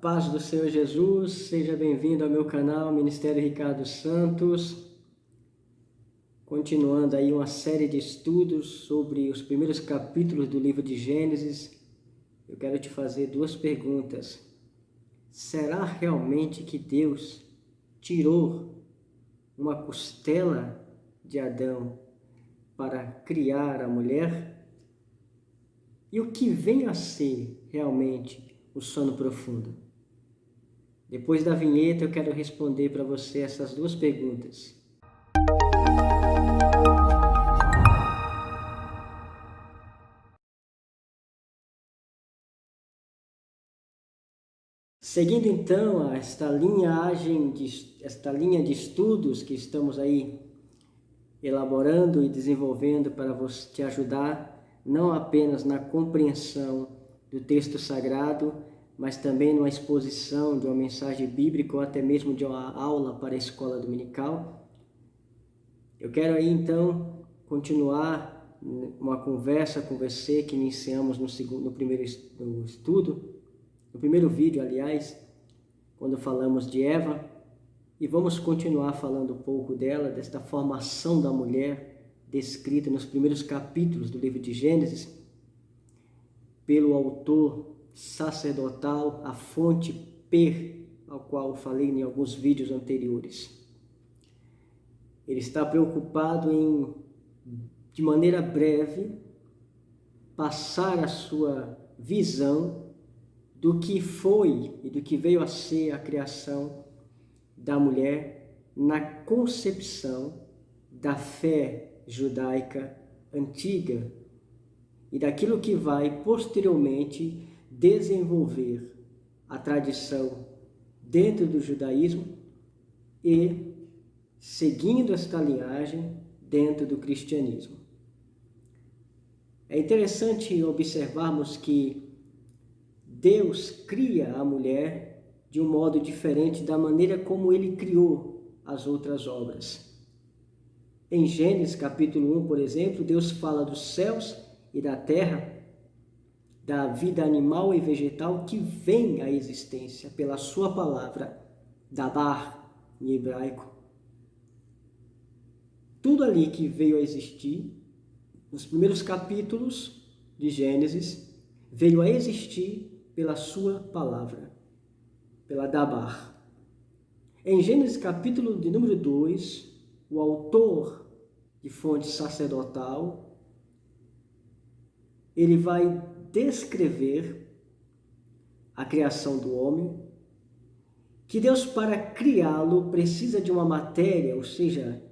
paz do Senhor Jesus, seja bem-vindo ao meu canal Ministério Ricardo Santos. Continuando aí uma série de estudos sobre os primeiros capítulos do livro de Gênesis, eu quero te fazer duas perguntas. Será realmente que Deus tirou uma costela de Adão para criar a mulher? E o que vem a ser realmente o sono profundo? Depois da vinheta eu quero responder para você essas duas perguntas. Seguindo então esta linha de estudos que estamos aí elaborando e desenvolvendo para te ajudar não apenas na compreensão do texto sagrado, mas também numa exposição de uma mensagem bíblica ou até mesmo de uma aula para a escola dominical. Eu quero aí então continuar uma conversa com você que iniciamos no primeiro estudo, no primeiro vídeo, aliás, quando falamos de Eva, e vamos continuar falando um pouco dela, desta formação da mulher descrita nos primeiros capítulos do livro de Gênesis, pelo autor sacerdotal, a fonte Per, ao qual eu falei em alguns vídeos anteriores. Ele está preocupado em, de maneira breve, passar a sua visão do que foi e do que veio a ser a criação da mulher na concepção da fé judaica antiga e daquilo que vai posteriormente desenvolver a tradição dentro do judaísmo e, seguindo esta linhagem, dentro do cristianismo. É interessante observarmos que Deus cria a mulher de um modo diferente da maneira como ele criou as outras obras. Em Gênesis capítulo 1, por exemplo, Deus fala dos céus e da terra, da vida animal e vegetal que vem à existência pela sua palavra, dabar em hebraico. Tudo ali que veio a existir, nos primeiros capítulos de Gênesis, veio a existir pela sua palavra, pela dabar. Em Gênesis capítulo de número 2, o autor de fonte sacerdotal, ele vai descrever a criação do homem, que Deus para criá-lo precisa de uma matéria, ou seja,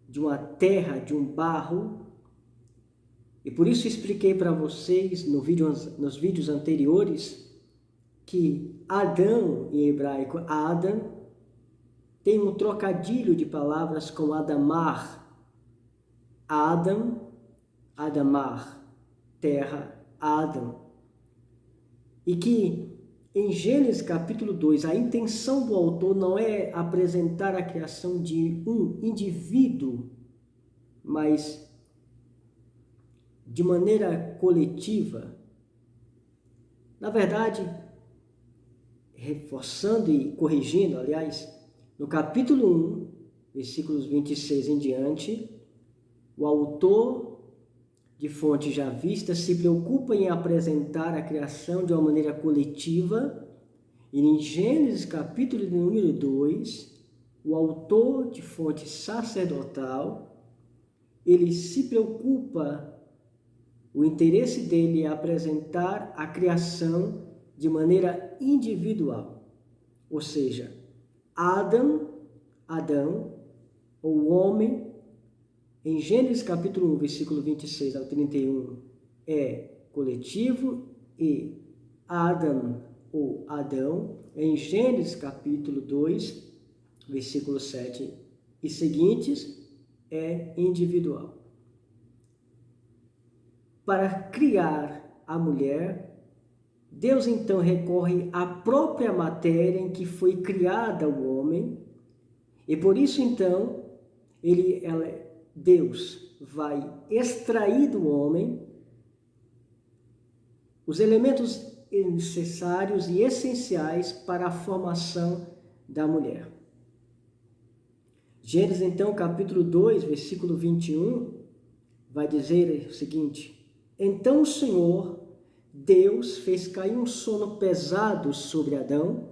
de uma terra, de um barro, e por isso expliquei para vocês nos vídeos anteriores que Adão, em hebraico, Adam, tem um trocadilho de palavras com Adamar. Adam, Adamar, terra, Adam. E que em Gênesis capítulo 2, a intenção do autor não é apresentar a criação de um indivíduo, mas de maneira coletiva. Na verdade, reforçando e corrigindo, aliás, no capítulo 1, versículos 26 em diante, o autor de fonte já vista se preocupa em apresentar a criação de uma maneira coletiva, e em Gênesis capítulo de número 2, o autor de fonte sacerdotal, ele se preocupa, o interesse dele é apresentar a criação de maneira individual, ou seja, Adão, ou o homem, em Gênesis capítulo 1, versículo 26 ao 31, é coletivo, e Adam, ou Adão, em Gênesis capítulo 2, versículo 7 e seguintes, é individual. Para criar a mulher, Deus então recorre à própria matéria em que foi criada o homem, e por isso então Deus vai extrair do homem os elementos necessários e essenciais para a formação da mulher. Gênesis, então, capítulo 2, versículo 21, vai dizer o seguinte: Então o Senhor Deus fez cair um sono pesado sobre Adão,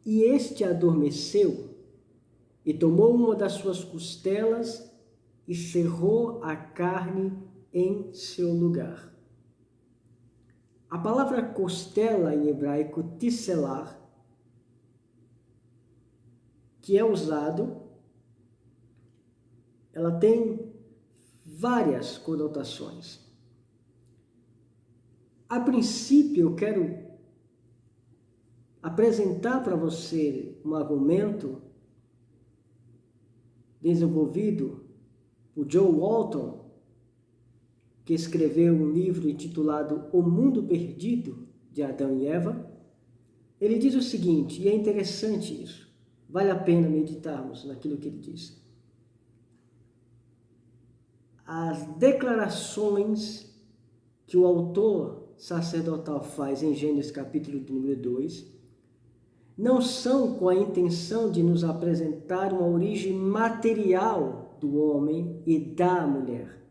e este adormeceu, e tomou uma das suas costelas e cerrou a carne em seu lugar. A palavra costela em hebraico, tisselar, que é usado, ela tem várias conotações. A princípio, eu quero apresentar para você um argumento desenvolvido por Joe Walton, que escreveu um livro intitulado O Mundo Perdido, de Adão e Eva. Ele diz o seguinte, e é interessante isso, vale a pena meditarmos naquilo que ele diz. As declarações que o autor sacerdotal faz em Gênesis capítulo número 2 não são com a intenção de nos apresentar uma origem material do homem e da mulher,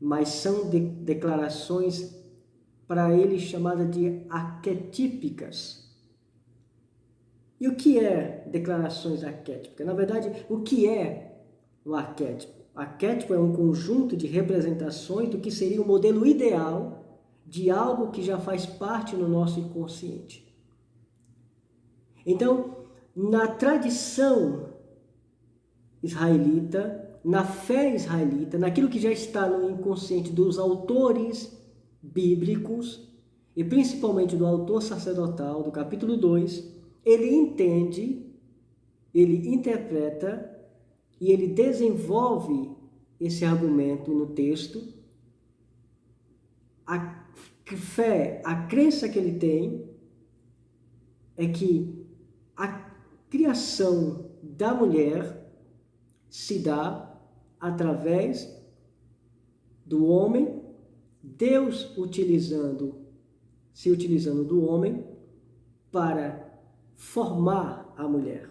mas são declarações para ele chamadas de arquetípicas. E o que é declarações arquetípicas? Na verdade, o que é um arquétipo? Arquétipo é um conjunto de representações do que seria o modelo ideal de algo que já faz parte no nosso inconsciente. Então, na tradição israelita, na fé israelita, naquilo que já está no inconsciente dos autores bíblicos, e principalmente do autor sacerdotal do capítulo 2, ele entende, ele interpreta e ele desenvolve esse argumento no texto. A fé, a crença que ele tem é que a criação da mulher se dá através do homem, Deus se utilizando do homem para formar a mulher.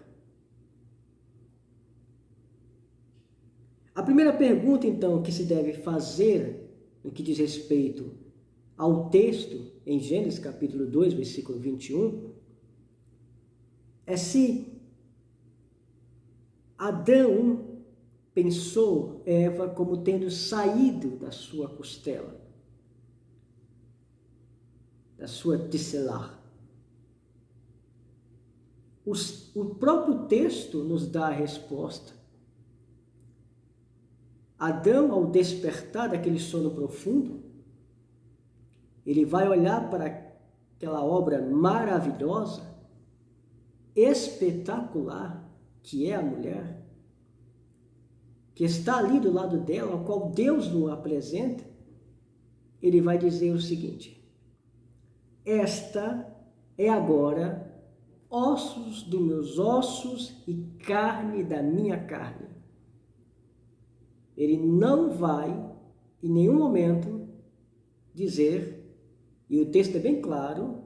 A primeira pergunta, então, que se deve fazer no que diz respeito ao texto em Gênesis capítulo 2, versículo 21, é se Adão pensou Eva como tendo saído da sua costela, da sua tisselar. O próprio texto nos dá a resposta. Adão, ao despertar daquele sono profundo, ele vai olhar para aquela obra maravilhosa, espetacular, que é a mulher, que está ali do lado dela, ao qual Deus nos apresenta. Ele vai dizer o seguinte: esta é agora ossos dos meus ossos e carne da minha carne. Ele não vai, em nenhum momento, dizer, e o texto é bem claro,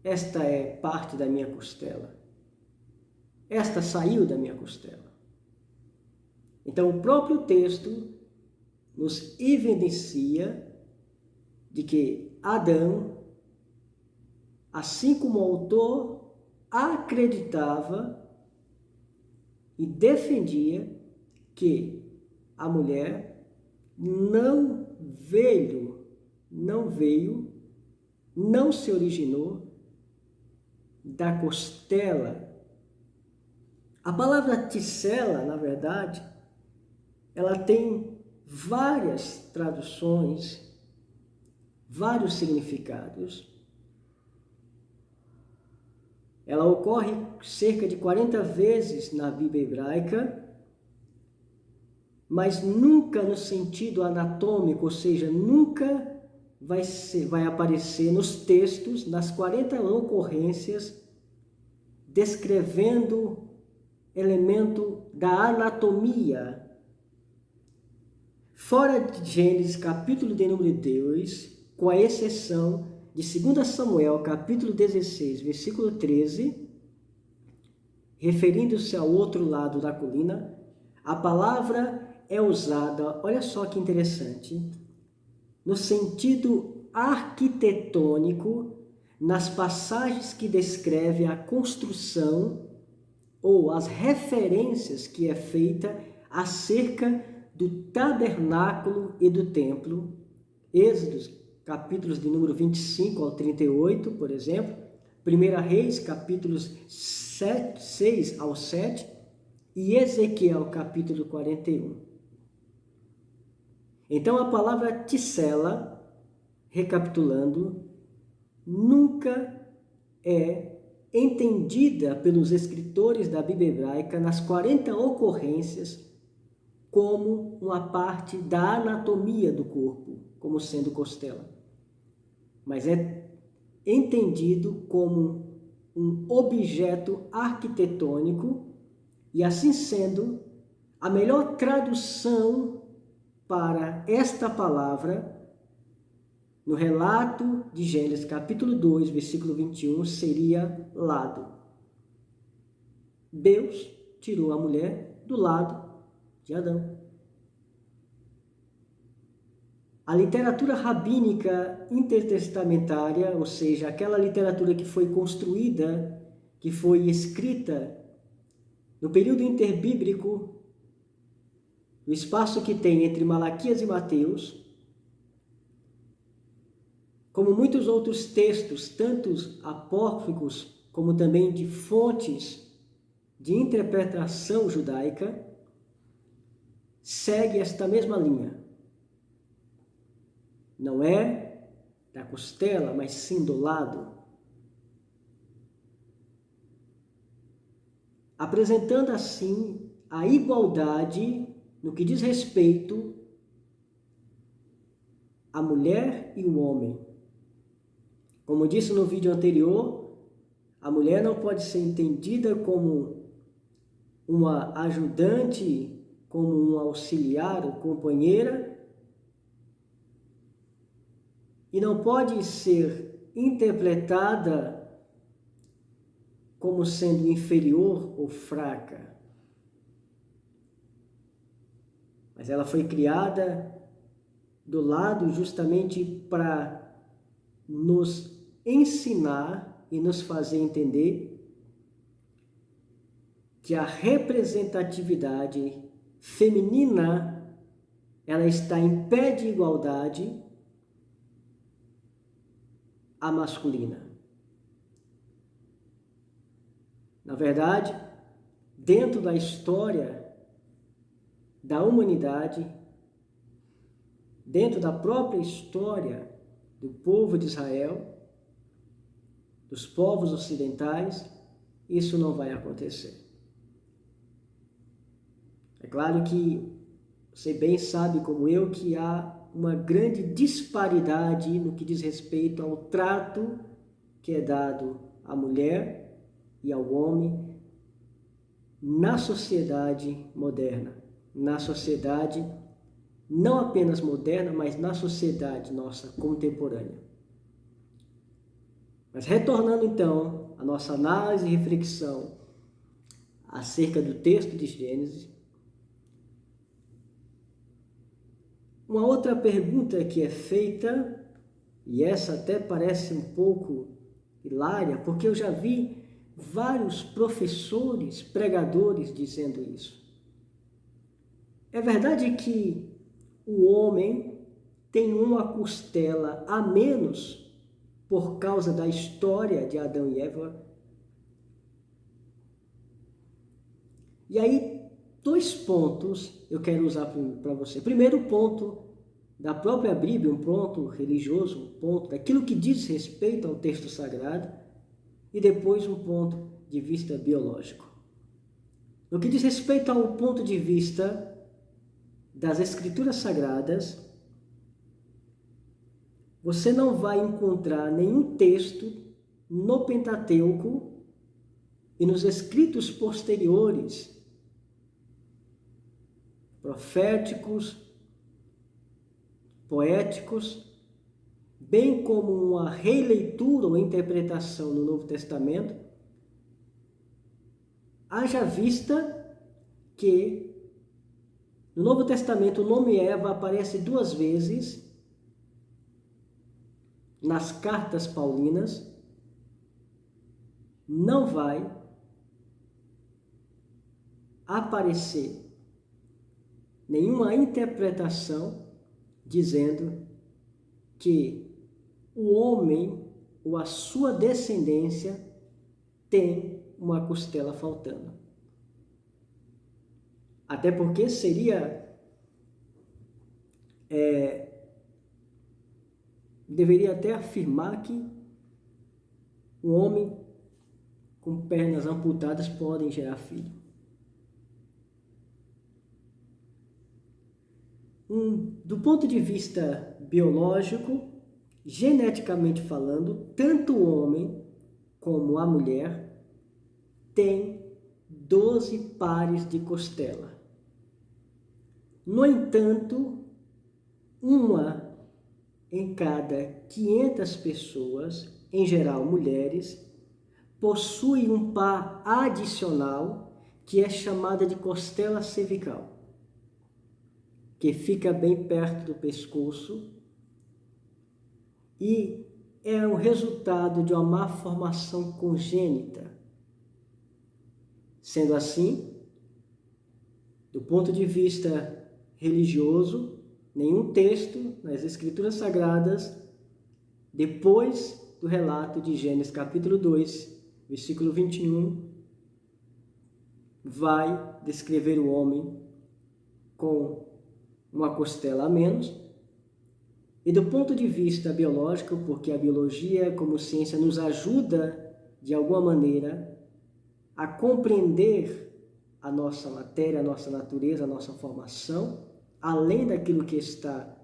esta é parte da minha costela. Esta saiu da minha costela. Então, o próprio texto nos evidencia de que Adão, assim como o autor, acreditava e defendia que a mulher não se originou da costela. A palavra ticela, na verdade, ela tem várias traduções, vários significados. Ela ocorre cerca de 40 vezes na Bíblia hebraica, mas nunca no sentido anatômico, ou seja, nunca vai aparecer nos textos, nas 40 ocorrências, descrevendo elemento da anatomia. Fora de Gênesis, capítulo de número 2, com a exceção de 2 Samuel, capítulo 16, versículo 13, referindo-se ao outro lado da colina, a palavra é usada, olha só que interessante, no sentido arquitetônico, nas passagens que descrevem a construção ou as referências que é feita acerca do tabernáculo e do templo. Êxodos, capítulos de número 25 ao 38, por exemplo. 1 Reis, capítulos 6 ao 7. E Ezequiel, capítulo 41. Então, a palavra ticela, recapitulando, nunca é entendida pelos escritores da Bíblia hebraica nas 40 ocorrências como uma parte da anatomia do corpo, como sendo costela. Mas é entendido como um objeto arquitetônico e, assim sendo, a melhor tradução para esta palavra no relato de Gênesis, capítulo 2, versículo 21, seria lado. Deus tirou a mulher do lado de Adão. A literatura rabínica intertestamentária, ou seja, aquela literatura que foi construída, que foi escrita no período interbíblico, no espaço que tem entre Malaquias e Mateus, como muitos outros textos, tanto apócrifos como também de fontes de interpretação judaica, segue esta mesma linha. Não é da costela, mas sim do lado. Apresentando assim a igualdade no que diz respeito à mulher e o homem. Como disse no vídeo anterior, a mulher não pode ser entendida como uma ajudante, como um auxiliar ou companheira, e não pode ser interpretada como sendo inferior ou fraca. Mas ela foi criada do lado justamente para nos ensinar e nos fazer entender que a representatividade feminina, ela está em pé de igualdade à masculina. Na verdade, dentro da história da humanidade, dentro da própria história do povo de Israel, dos povos ocidentais, isso não vai acontecer. É claro que você bem sabe, como eu, que há uma grande disparidade no que diz respeito ao trato que é dado à mulher e ao homem na sociedade moderna, na sociedade não apenas moderna, mas na sociedade nossa contemporânea. Mas retornando então à nossa análise e reflexão acerca do texto de Gênesis, uma outra pergunta que é feita, e essa até parece um pouco hilária, porque eu já vi vários professores, pregadores dizendo isso. É verdade que o homem tem uma costela a menos por causa da história de Adão e Eva? E aí, 2 pontos eu quero usar para você. Primeiro ponto da própria Bíblia, um ponto religioso, um ponto daquilo que diz respeito ao texto sagrado, e depois um ponto de vista biológico. No que diz respeito ao ponto de vista das Escrituras Sagradas, você não vai encontrar nenhum texto no Pentateuco e nos escritos posteriores, proféticos, poéticos, bem como uma releitura ou interpretação no Novo Testamento, haja vista que no Novo Testamento o nome Eva aparece 2 vezes nas cartas paulinas, não vai aparecer nenhuma interpretação dizendo que o homem ou a sua descendência tem uma costela faltando. Até porque deveria até afirmar que um homem com pernas amputadas podem gerar filho. Do ponto de vista biológico, geneticamente falando, tanto o homem como a mulher têm 12 pares de costela. No entanto, uma em cada 500 pessoas, em geral mulheres, possui um par adicional que é chamada de costela cervical, que fica bem perto do pescoço e é o resultado de uma malformação congênita. Sendo assim, do ponto de vista religioso, nenhum texto nas Escrituras Sagradas, depois do relato de Gênesis capítulo 2, versículo 21, vai descrever o homem com uma costela a menos. E do ponto de vista biológico, porque a biologia como ciência nos ajuda de alguma maneira a compreender a nossa matéria, a nossa natureza, a nossa formação, além daquilo que está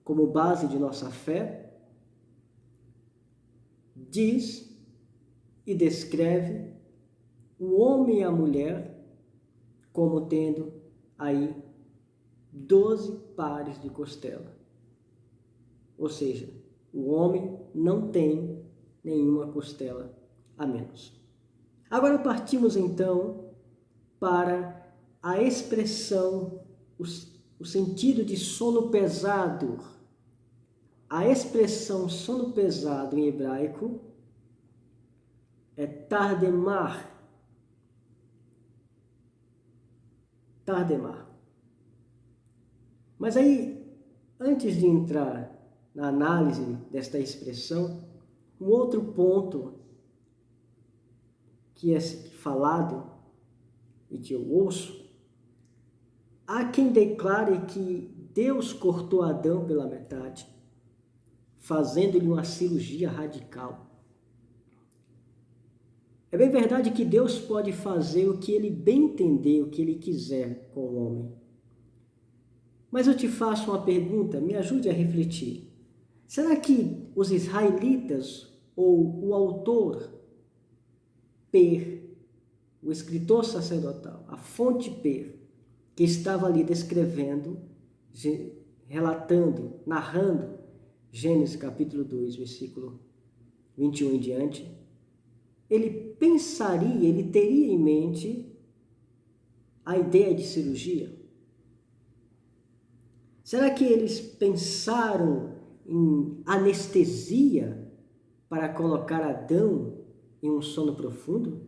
como base de nossa fé, diz e descreve o homem e a mulher como tendo aí 12 pares de costela. Ou seja, o homem não tem nenhuma costela a menos. Agora partimos então para a expressão, o sentido de sono pesado. A expressão sono pesado em hebraico é tardemar. Tardemar. Mas aí, antes de entrar na análise desta expressão, um outro ponto que é falado e que eu ouço, há quem declare que Deus cortou Adão pela metade, fazendo-lhe uma cirurgia radical. É bem verdade que Deus pode fazer o que Ele bem entender, o que Ele quiser com o homem. Mas eu te faço uma pergunta, me ajude a refletir. Será que os israelitas ou o autor o escritor sacerdotal, a fonte que estava ali descrevendo, relatando, narrando Gênesis capítulo 2, versículo 21 em diante, ele teria em mente a ideia de cirurgia? Será que eles pensaram em anestesia para colocar Adão em um sono profundo?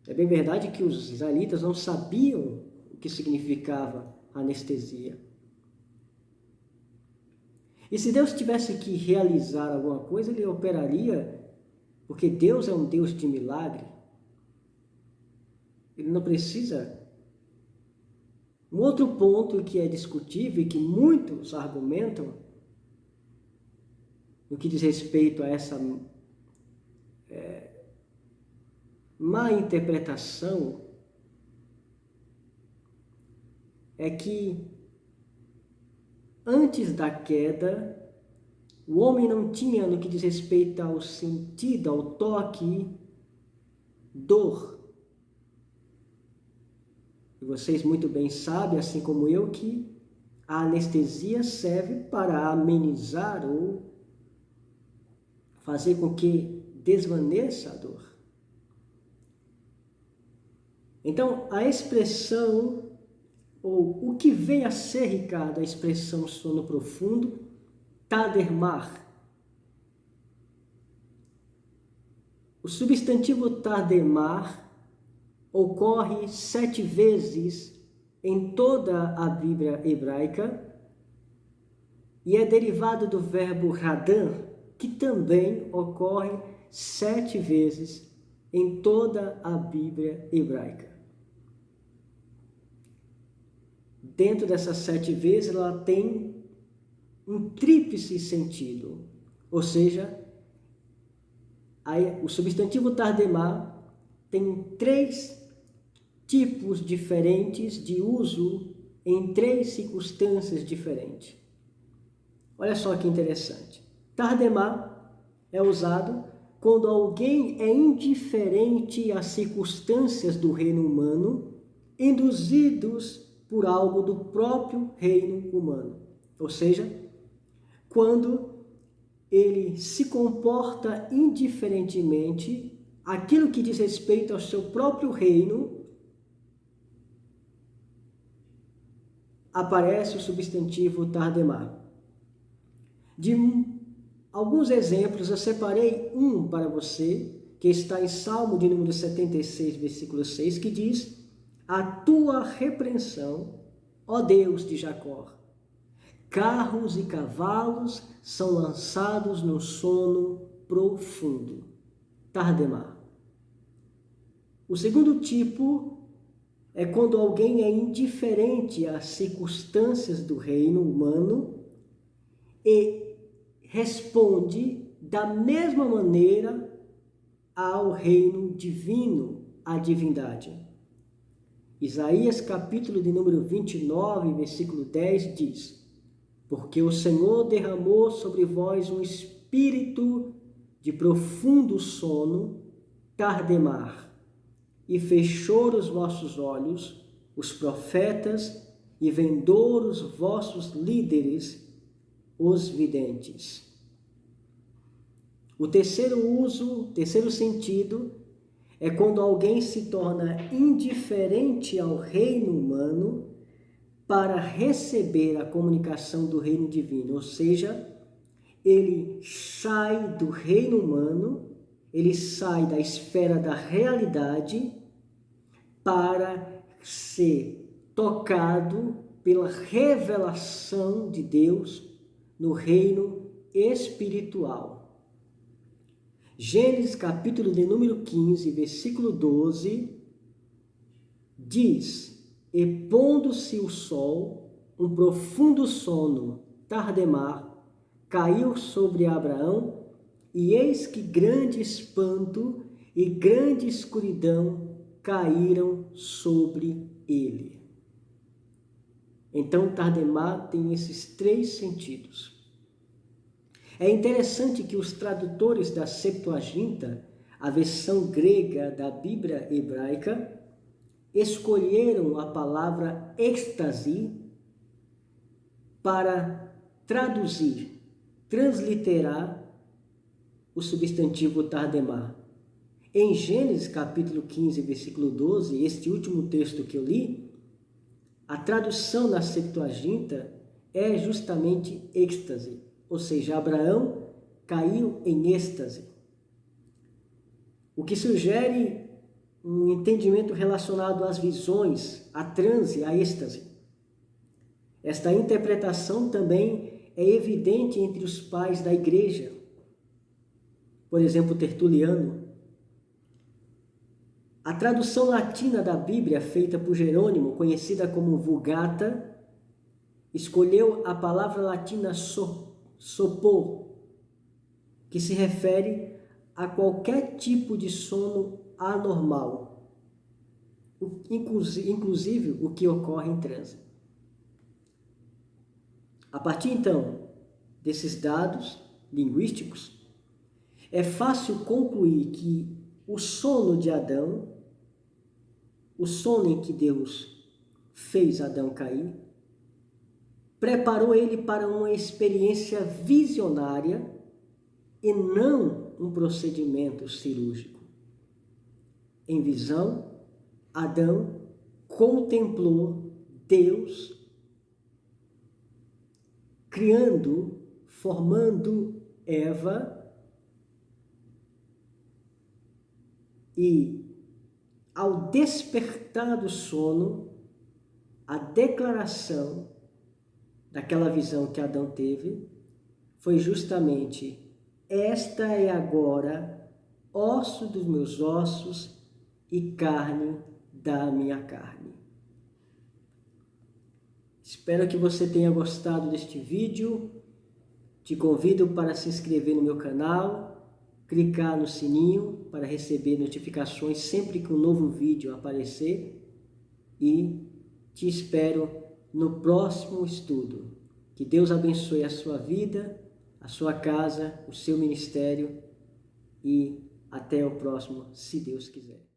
É bem verdade que os israelitas não sabiam o que significava anestesia. E se Deus tivesse que realizar alguma coisa, Ele operaria, porque Deus é um Deus de milagre. Ele não precisa. Um outro ponto que é discutível e que muitos argumentam, no que diz respeito a essa má interpretação, é que antes da queda, o homem não tinha, no que diz respeito ao sentido, ao toque, dor. E vocês muito bem sabem, assim como eu, que A anestesia serve para amenizar ou fazer com que desvaneça a dor. Então, a expressão, ou o que vem a ser, Ricardo, a expressão sono profundo, tadermar. O substantivo tadermar ocorre 7 vezes em toda a Bíblia hebraica e é derivado do verbo radam, que também ocorre 7 vezes em toda a Bíblia hebraica. Dentro dessas 7 vezes, ela tem um tríplice sentido, ou seja, o substantivo tardemar tem 3 tipos diferentes de uso em 3 circunstâncias diferentes. Olha só que interessante. Tardemar é usado quando alguém é indiferente às circunstâncias do reino humano, induzidos por algo do próprio reino humano. Ou seja, quando ele se comporta indiferentemente aquilo que diz respeito ao seu próprio reino, aparece o substantivo tardemar. De alguns exemplos, eu separei um para você, que está em Salmo de número 76, versículo 6, que diz: a tua repreensão, ó Deus de Jacó, carros e cavalos são lançados no sono profundo. Tardemar. O segundo tipo é quando alguém é indiferente às circunstâncias do reino humano e responde da mesma maneira ao reino divino, à divindade. Isaías capítulo de número 29, versículo 10 diz: porque o Senhor derramou sobre vós um espírito de profundo sono, tardemar, e fechou os vossos olhos, os profetas, e vendou os vossos líderes, os videntes. O terceiro sentido, é quando alguém se torna indiferente ao reino humano para receber a comunicação do reino divino, ou seja, ele sai do reino humano, ele sai da esfera da realidade para ser tocado pela revelação de Deus no reino espiritual. Gênesis capítulo de número 15, versículo 12, diz: e pondo-se o sol, um profundo sono, tardemar, caiu sobre Abraão, e eis que grande espanto e grande escuridão caíram sobre ele. Então, tardemar tem esses 3 sentidos. É interessante que os tradutores da Septuaginta, a versão grega da Bíblia hebraica, escolheram a palavra êxtase para traduzir, transliterar o substantivo tardemar. Em Gênesis capítulo 15, versículo 12, este último texto que eu li, a tradução na Septuaginta é justamente êxtase, ou seja, Abraão caiu em êxtase. O que sugere um entendimento relacionado às visões, a transe, a êxtase. Esta interpretação também é evidente entre os pais da igreja. Por exemplo, Tertuliano. A tradução latina da Bíblia, feita por Jerônimo, conhecida como Vulgata, escolheu a palavra latina sopor, que se refere a qualquer tipo de sono anormal, inclusive o que ocorre em transe. A partir, então, desses dados linguísticos, é fácil concluir que o sono de Adão, o sono em que Deus fez Adão cair, preparou ele para uma experiência visionária e não um procedimento cirúrgico. Em visão, Adão contemplou Deus criando, formando Eva e, ao despertar do sono, a declaração daquela visão que Adão teve foi justamente: esta é agora osso dos meus ossos e carne da minha carne. Espero que você tenha gostado deste vídeo. Te convido para se inscrever no meu canal, clicar no sininho para receber notificações sempre que um novo vídeo aparecer e te espero no próximo estudo. Que Deus abençoe a sua vida, a sua casa, o seu ministério e até o próximo, se Deus quiser.